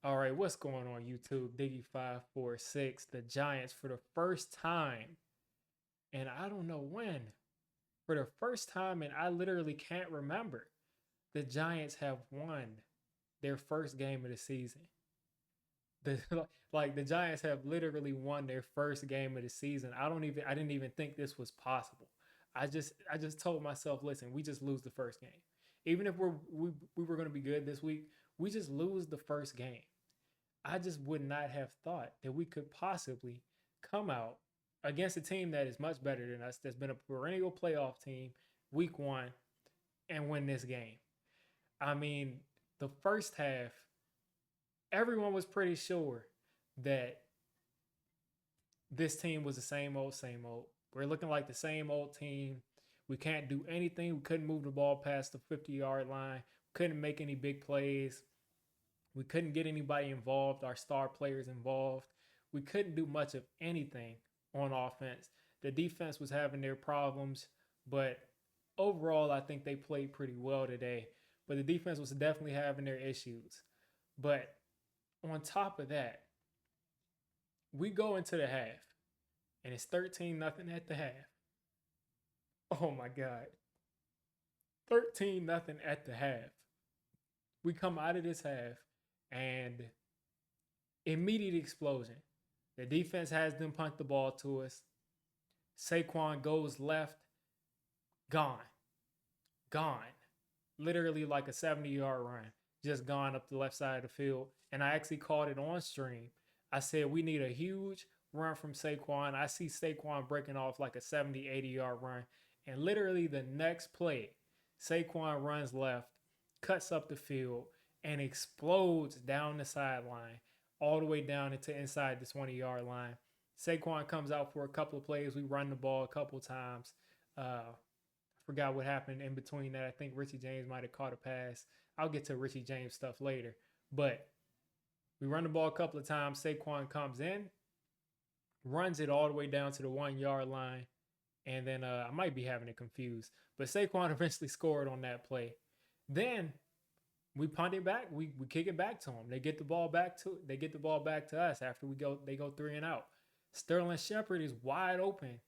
All right, what's going on YouTube? Diggy546, the Giants for the first time, and I don't know when, for the first time, and I literally can't remember, the Giants have won their first game of the season. The like the Giants have literally won their first game of the season. I didn't even think this was possible. I just told myself, listen, we just lose the first game. Even if we were going to be good this week, we just lose the first game. I just would not have thought that we could possibly come out against a team that is much better than us, that's been a perennial playoff team, week one, and win this game. I mean, the first half, everyone was pretty sure that this team was the same old, same old. We're looking like the same old team. We can't do anything. We couldn't move the ball past the 50-yard line. Couldn't make any big plays. We couldn't get anybody involved, our star players involved. We couldn't do much of anything on offense. The defense was having their problems, but overall, I think they played pretty well today. But the defense was definitely having their issues. But on top of that, we go into the half, and it's 13-0 at the half. Oh my God. 13-0 at the half. We come out of this half, and immediate explosion. The defense has them punt the ball to us. Saquon goes left, gone, gone. Literally like a 70-yard run, just gone up the left side of the field. And I actually called it on stream. I said, we need a huge run from Saquon. I see Saquon breaking off like a 70, 80-yard run. And literally the next play, Saquon runs left, cuts up the field, and explodes down the sideline, all the way down into inside the 20-yard line. Saquon comes out for a couple of plays. We run the ball a couple of times. I forgot what happened in between that. I think Richie James might have caught a pass. I'll get to Richie James stuff later. But we run the ball a couple of times. Saquon comes in, runs it all the way down to the 1-yard line. And then I might be having it confused. But Saquon eventually scored on that play. Then we punt it back. We kick it back to them. They get the ball back to us after they go 3 and out. Sterling Shepard is wide open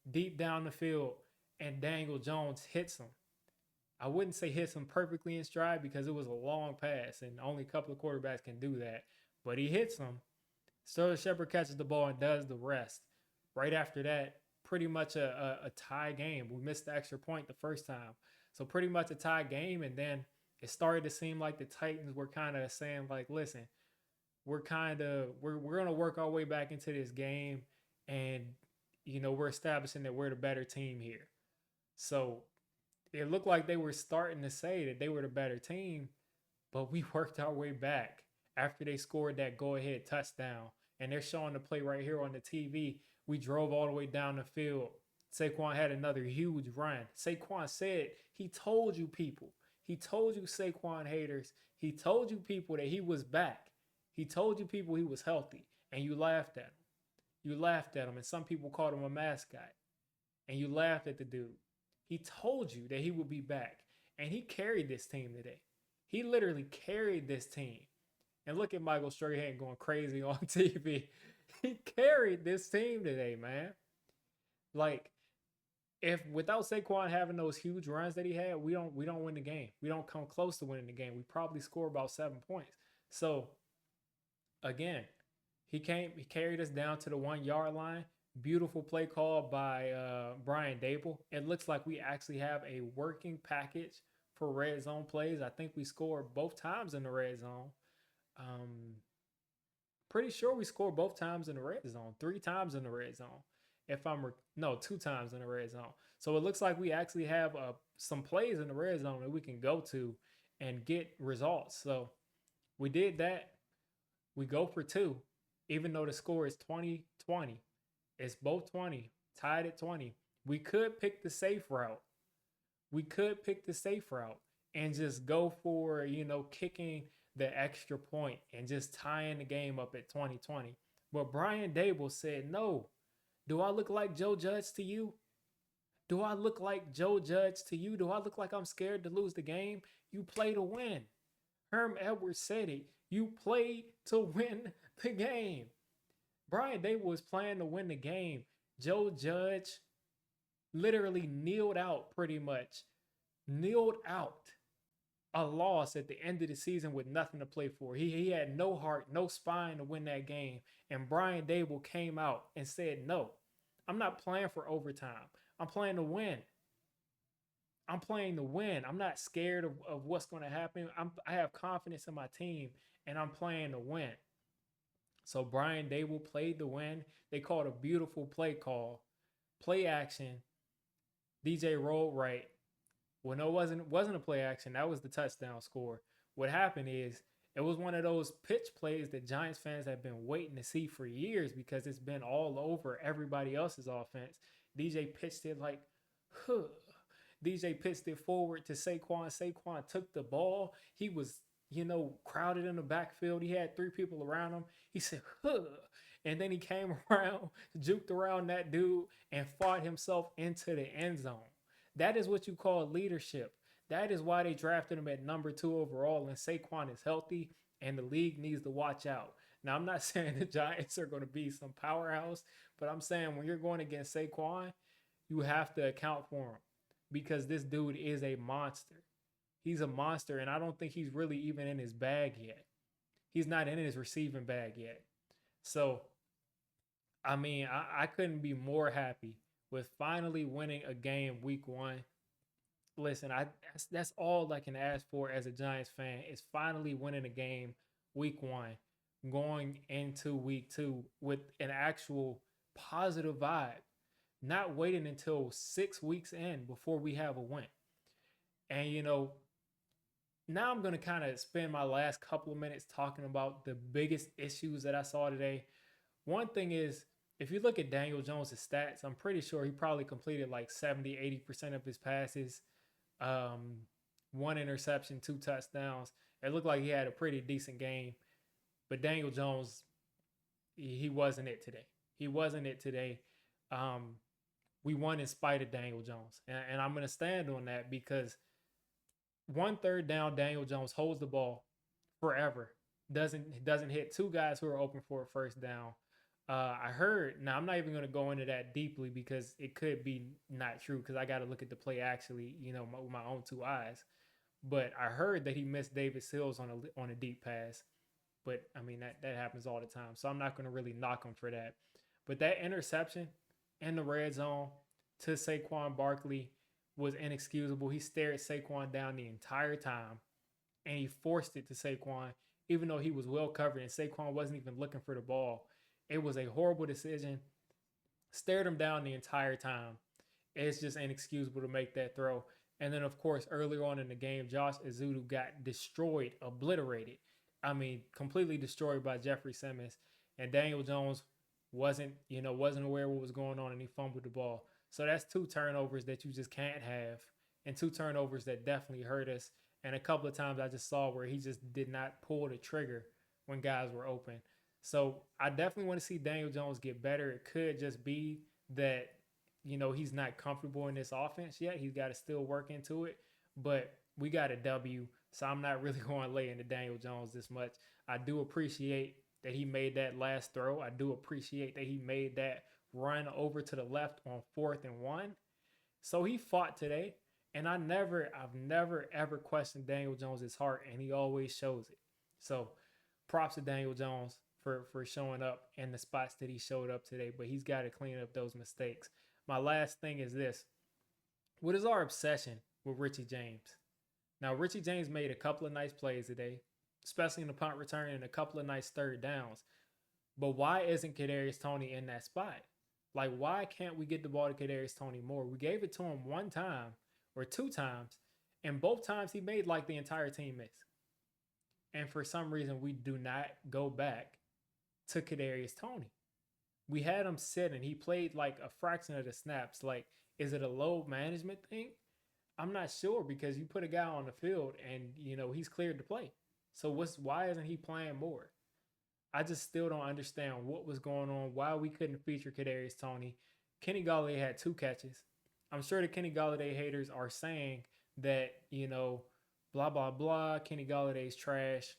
deep down the field, and Daniel Jones hits him. I wouldn't say hits him perfectly in stride because it was a long pass and only a couple of quarterbacks can do that. But he hits him. Sterling Shepard catches the ball and does the rest. Right after that, pretty much a tie game. We missed the extra point the first time. So pretty much a tie game, and then it started to seem like the Titans were kind of saying, like, listen, we're going to work our way back into this game, and we're establishing that we're the better team here. So it looked like they were starting to say that they were the better team, but we worked our way back after they scored that go-ahead touchdown. And they're showing the play right here on the TV. We drove all the way down the field. Saquon had another huge run. Saquon said, he told you people. He told you Saquon haters. He told you people that he was back. He told you people he was healthy. And you laughed at him. You laughed at him. And some people called him a mascot. And you laughed at the dude. He told you that he would be back. And he carried this team today. He literally carried this team. And look at Michael Strahan going crazy on TV. He carried this team today, man. Like, if without Saquon having those huge runs that he had, we don't win the game. We don't come close to winning the game. We probably score about 7 points. So again, he carried us down to the 1-yard line. Beautiful play call by Brian Daboll. It looks like we actually have a working package for red zone plays. I think we scored both times in the red zone. Pretty sure we scored both times in the red zone, 3 times in the red zone. No, 2 times in the red zone. So it looks like we actually have some plays in the red zone that we can go to and get results. So we did that. We go for 2, even though the score is 20-20. It's both 20, tied at 20. We could pick the safe route. And just go for, kicking the extra point and just tying the game up at 20-20. But Brian Daboll said, no. Do I look like Joe Judge to you? Do I look like Joe Judge to you? Do I look like I'm scared to lose the game? You play to win. Herm Edwards said it. You play to win the game. Brian Daboll was playing to win the game. Joe Judge literally kneeled out pretty much, kneeled out a loss at the end of the season with nothing to play for. He had no heart, no spine to win that game. And Brian Daboll came out and said, no, I'm not playing for overtime. I'm playing to win. I'm playing to win. I'm not scared of what's going to happen. I have confidence in my team, and I'm playing to win. So Brian Daboll played to win. They called a beautiful play call, play action. DJ rolled right. Well, no, it wasn't a play action. That was the touchdown score. What happened is it was one of those pitch plays that Giants fans have been waiting to see for years because it's been all over everybody else's offense. DJ pitched it like, huh. DJ pitched it forward to Saquon. Saquon took the ball. He was, crowded in the backfield. He had 3 people around him. He said, huh. And then he came around, juked around that dude, and fought himself into the end zone. That is what you call leadership. That is why they drafted him at number 2 overall. And Saquon is healthy, and the league needs to watch out. Now, I'm not saying the Giants are going to be some powerhouse, but I'm saying when you're going against Saquon, you have to account for him because this dude is a monster. He's a monster, and I don't think he's really even in his bag yet. He's not in his receiving bag yet. So, I couldn't be more happy with finally winning a game week 1. Listen, that's all I can ask for as a Giants fan is finally winning a game week 1, going into week 2 with an actual positive vibe, not waiting until 6 weeks in before we have a win. And, now I'm going to kind of spend my last couple of minutes talking about the biggest issues that I saw today. One thing is, if you look at Daniel Jones' stats, I'm pretty sure he probably completed like 70, 80% of his passes. 1 interception, 2 touchdowns. It looked like he had a pretty decent game. But Daniel Jones, he wasn't it today. He wasn't it today. We won in spite of Daniel Jones. And I'm going to stand on that because 1 third down, Daniel Jones holds the ball forever. Doesn't hit 2 guys who are open for a first down. I heard, now I'm not even going to go into that deeply because it could be not true because I got to look at the play actually, with my own 2 eyes. But I heard that he missed David Sills on a deep pass. But, that happens all the time. So I'm not going to really knock him for that. But that interception in the red zone to Saquon Barkley was inexcusable. He stared Saquon down the entire time, and he forced it to Saquon, even though he was well covered, and Saquon wasn't even looking for the ball. It was a horrible decision. Stared him down the entire time. It's just inexcusable to make that throw. And then, of course, earlier on in the game, Josh Ezeudu got destroyed, obliterated. Completely destroyed by Jeffrey Simmons. And Daniel Jones wasn't aware of what was going on, and he fumbled the ball. So that's 2 turnovers that you just can't have, and 2 turnovers that definitely hurt us. And a couple of times I just saw where he just did not pull the trigger when guys were open. So I definitely want to see Daniel Jones get better. It could just be that, he's not comfortable in this offense yet. He's got to still work into it. But we got a W, so I'm not really going to lay into Daniel Jones this much. I do appreciate that he made that last throw. I do appreciate that he made that run over to the left on 4th and 1. So he fought today. And I've never ever questioned Daniel Jones' heart, and he always shows it. So props to Daniel Jones for showing up in the spots that he showed up today, but he's got to clean up those mistakes. My last thing is this. What is our obsession with Richie James? Now, Richie James made a couple of nice plays today, especially in the punt return and a couple of nice third downs. But why isn't Kadarius Toney in that spot? Like, why can't we get the ball to Kadarius Toney more? We gave it to him 1 time or 2 times, and both times he made like the entire team miss. And for some reason, we do not go back to Kadarius Toney. We had him sit, and he played like a fraction of the snaps. Like, is it a load management thing? I'm not sure because you put a guy on the field, and, he's cleared to play. So why isn't he playing more? I just still don't understand what was going on, why we couldn't feature Kadarius Toney. Kenny Golladay had 2 catches. I'm sure the Kenny Golladay haters are saying that, blah, blah, blah, Kenny Galladay's trash.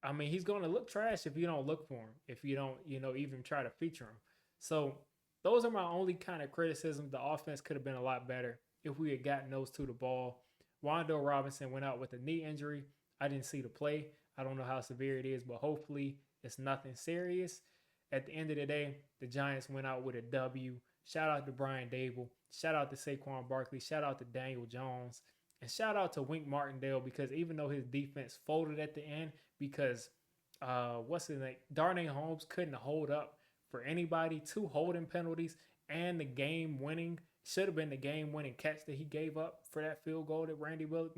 I mean, he's going to look trash if you don't look for him, if you don't, even try to feature him. So those are my only kind of criticisms. The offense could have been a lot better if we had gotten those two the ball. Wando Robinson went out with a knee injury. I didn't see the play. I don't know how severe it is, but hopefully it's nothing serious. At the end of the day, the Giants went out with a W. Shout out to Brian Daboll. Shout out to Saquon Barkley. Shout out to Daniel Jones. And shout out to Wink Martindale, because even though his defense folded at the end, because what's his name? Darnay Holmes couldn't hold up for anybody. 2 holding penalties and the game winning, should have been the game winning catch that he gave up for that field goal that Randy Willick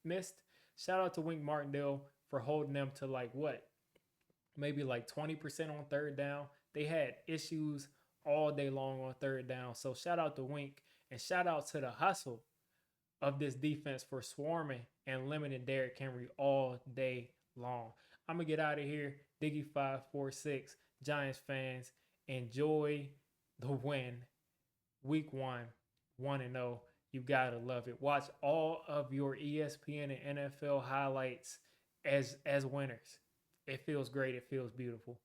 missed. Shout out to Wink Martindale for holding them to maybe 20% on third down. They had issues all day long on third down. So shout out to Wink, and shout out to the hustle of this defense for swarming and limiting Derrick Henry all day long. I'm going to get out of here. Diggy546, Giants fans, enjoy the win. Week 1, 1-0. You got to love it. Watch all of your ESPN and NFL highlights as winners. It feels great. It feels beautiful.